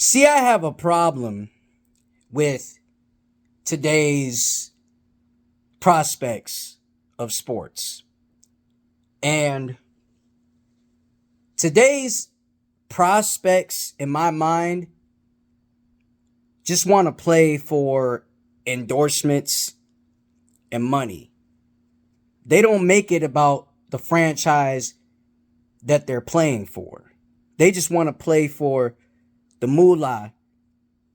See, I have a problem with today's prospects of sports. And today's prospects, in my mind, just want to play for endorsements and money. They don't make it about the franchise that they're playing for. They just want to play for the moolah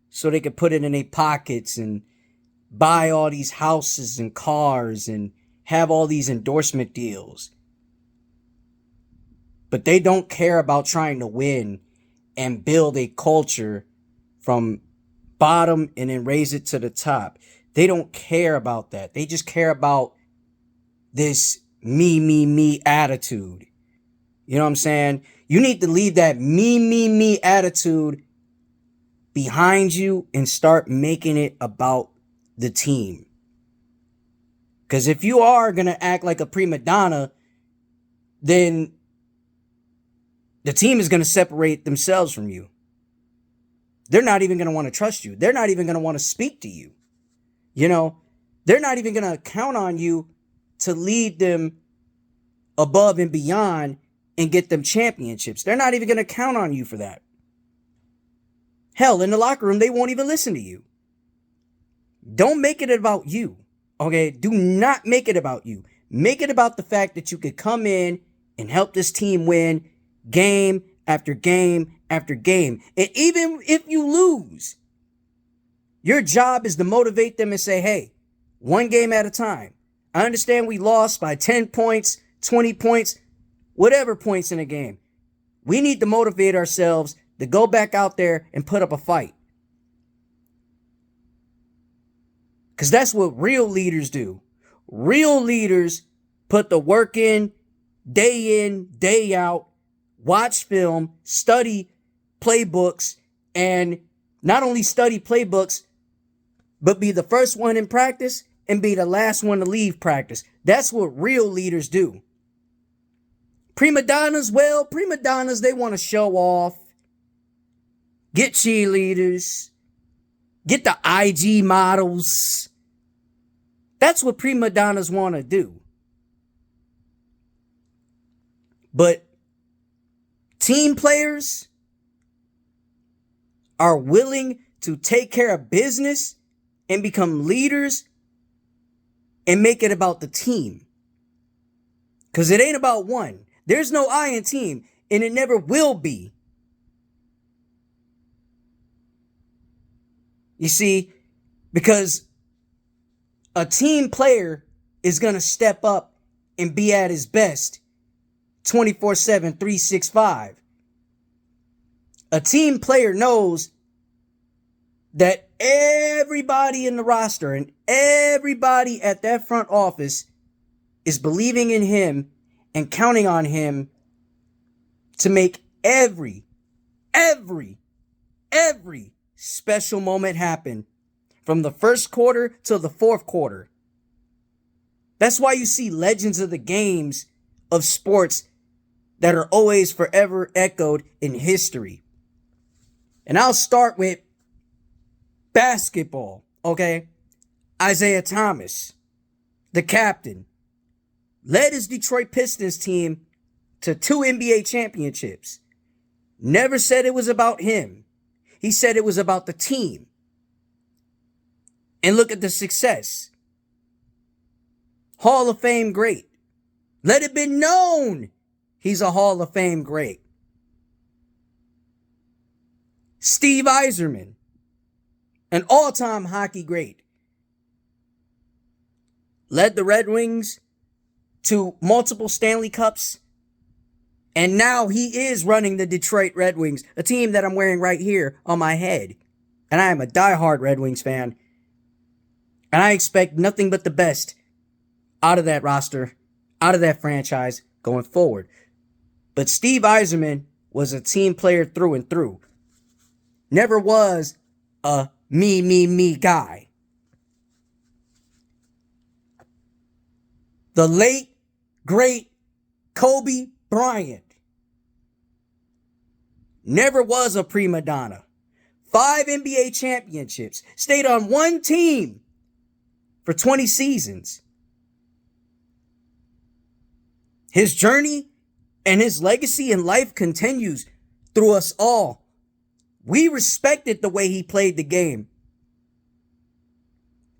so they can put it in their pockets and buy all these houses and cars and have all these endorsement deals. But they don't care about trying to win and build a culture from bottom and then raise it to the top. They don't care about that. They just care about this me attitude. You know what I'm saying? You need to leave that me attitude behind you and start making it about the team. Because if you are going to act like a prima donna, then the team is going to separate themselves from you. They're not even going to want to trust you. They're not even going to want to speak to you. You know, they're not even going to count on you to lead them above and beyond and get them championships. They're not even going to count on you for that. Hell, in the locker room, they won't even listen to you. Don't make it about you. Okay? Do not make it about you. Make it about the fact that you could come in and help this team win game after game after game. And even if you lose, your job is to motivate them and say, hey, one game at a time. I understand we lost by 10 points, 20 points, whatever points in a game. We need to motivate ourselves to go back out there and put up a fight. Because that's what real leaders do. Real leaders put the work in, day out, watch film, study playbooks, and not only study playbooks, but be the first one in practice and be the last one to leave practice. That's what real leaders do. Prima donnas, they want to show off, get cheerleaders, get the IG models. That's what prima donnas want to do. But team players are willing to take care of business and become leaders and make it about the team. Because it ain't about one. There's no I in team, and it never will be. You see, because a team player is going to step up and be at his best 24/7, 365. A team player knows that everybody in the roster and everybody at that front office is believing in him and counting on him to make every special moment happen from the first quarter to the fourth quarter. That's why you see legends of the games of sports that are always forever echoed in history. And I'll start with basketball, okay? Isaiah Thomas, the captain, led his Detroit Pistons team to 2 NBA championships. Never said it was about him. He said it was about the team. And look at the success. Hall of Fame great. Let it be known he's a Hall of Fame great. Steve Yzerman, an all-time hockey great, led the Red Wings to multiple Stanley Cups, and now he is running the Detroit Red Wings, a team that I'm wearing right here on my head. And I am a diehard Red Wings fan, and I expect nothing but the best out of that roster, out of that franchise going forward. But Steve Yzerman was a team player through and through. Never was a me guy. The late, great Kobe Bryant never was a prima donna. 5 NBA championships, stayed on one team for 20 seasons. His journey and his legacy in life continues through us all. We respected the way he played the game.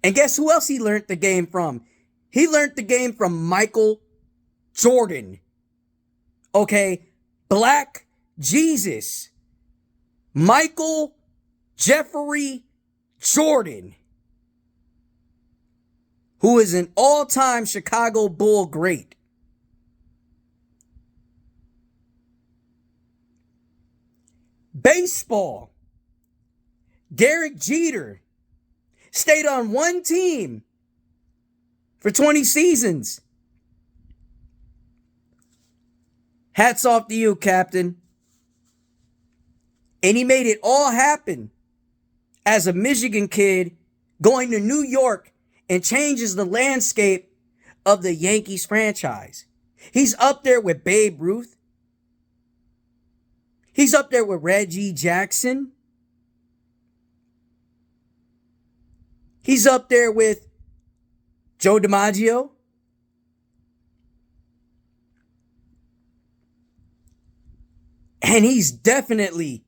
And guess who else he learned the game from? He learned the game from Michael Jordan. Okay, Black Jesus. Michael Jeffrey Jordan, who is an all-time Chicago Bull great. Baseball. Derek Jeter stayed on one team for 20 seasons. Hats off to you, Captain. And he made it all happen as a Michigan kid going to New York and changes the landscape of the Yankees franchise. He's up there with Babe Ruth. He's up there with Reggie Jackson. He's up there with Joe DiMaggio. And he's definitely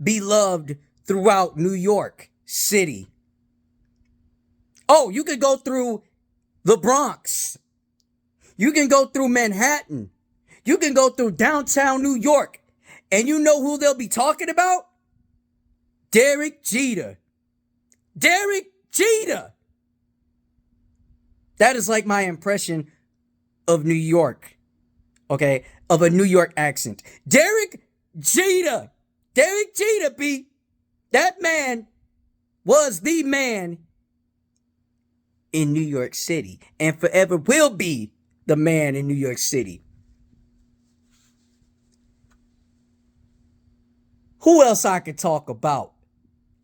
beloved throughout New York City. Oh, you could go through the Bronx. You can go through Manhattan. You can go through downtown New York. And you know who they'll be talking about? Derek Jeter. Derek Jeter. That is like my impression of New York. Okay? Of a New York accent. Derek Jeter. Derek Jeter, B. That man was the man in New York City. And forever will be the man in New York City. Who else I could talk about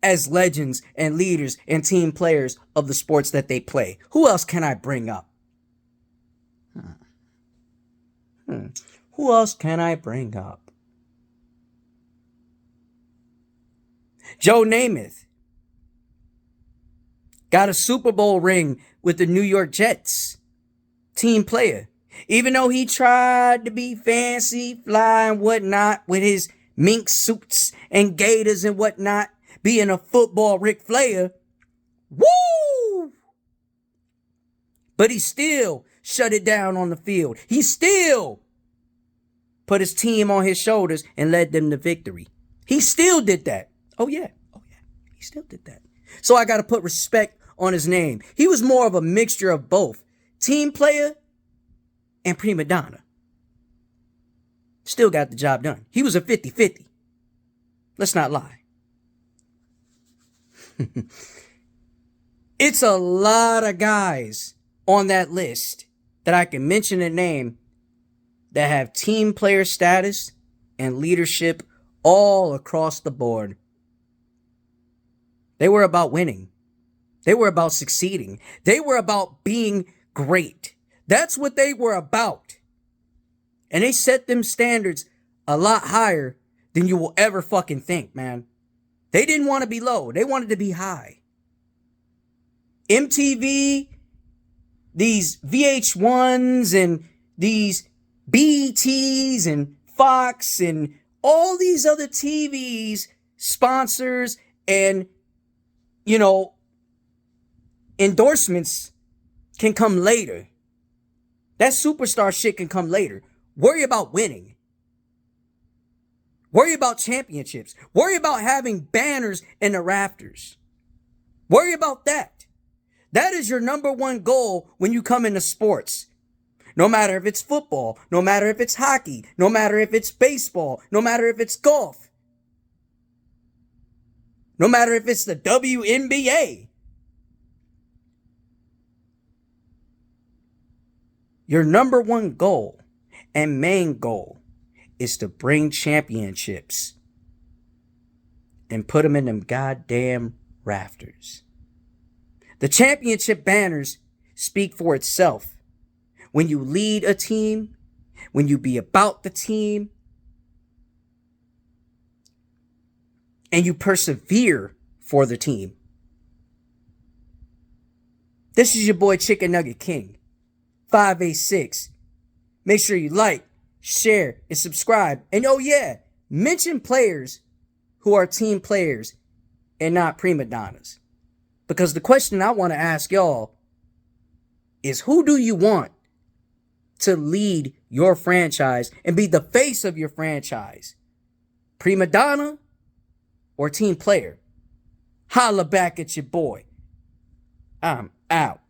as legends and leaders and team players of the sports that they play? Who else can I bring up? Who else can I bring up? Joe Namath got a Super Bowl ring with the New York Jets. Team player. Even though he tried to be fancy, fly, and whatnot with his mink suits and gators and whatnot, being a football Ric Flair. Woo! But he still shut it down on the field. He still put his team on his shoulders and led them to victory. He still did that. Oh yeah. He still did that. So I got to put respect on his name. He was more of a mixture of both. Team player and prima donna. Still got the job done. He was a 50-50. Let's not lie. It's a lot of guys on that list that I can mention a name that have team player status and leadership all across the board. They were about winning. They were about succeeding. They were about being great. That's what they were about. And they set them standards a lot higher than you will ever fucking think, man. They didn't want to be low. They wanted to be high. MTV, these VH1s and these BETs and Fox and all these other TVs, sponsors and, endorsements can come later. That superstar shit can come later. Worry about winning. Worry about championships. Worry about having banners in the rafters. Worry about that. That is your number one goal when you come into sports. No matter if it's football, no matter if it's hockey, no matter if it's baseball, no matter if it's golf, no matter if it's the WNBA. Your number one goal and main goal is to bring championships and put them in them goddamn rafters. The championship banners speak for itself. When you lead a team, when you be about the team, and you persevere for the team. This is your boy Chicken Nugget King, 586. Make sure you like, share, and subscribe. And oh yeah, mention players who are team players and not prima donnas. Because the question I want to ask y'all is, who do you want to lead your franchise and be the face of your franchise? Prima donna or team player? Holla back at your boy. I'm out.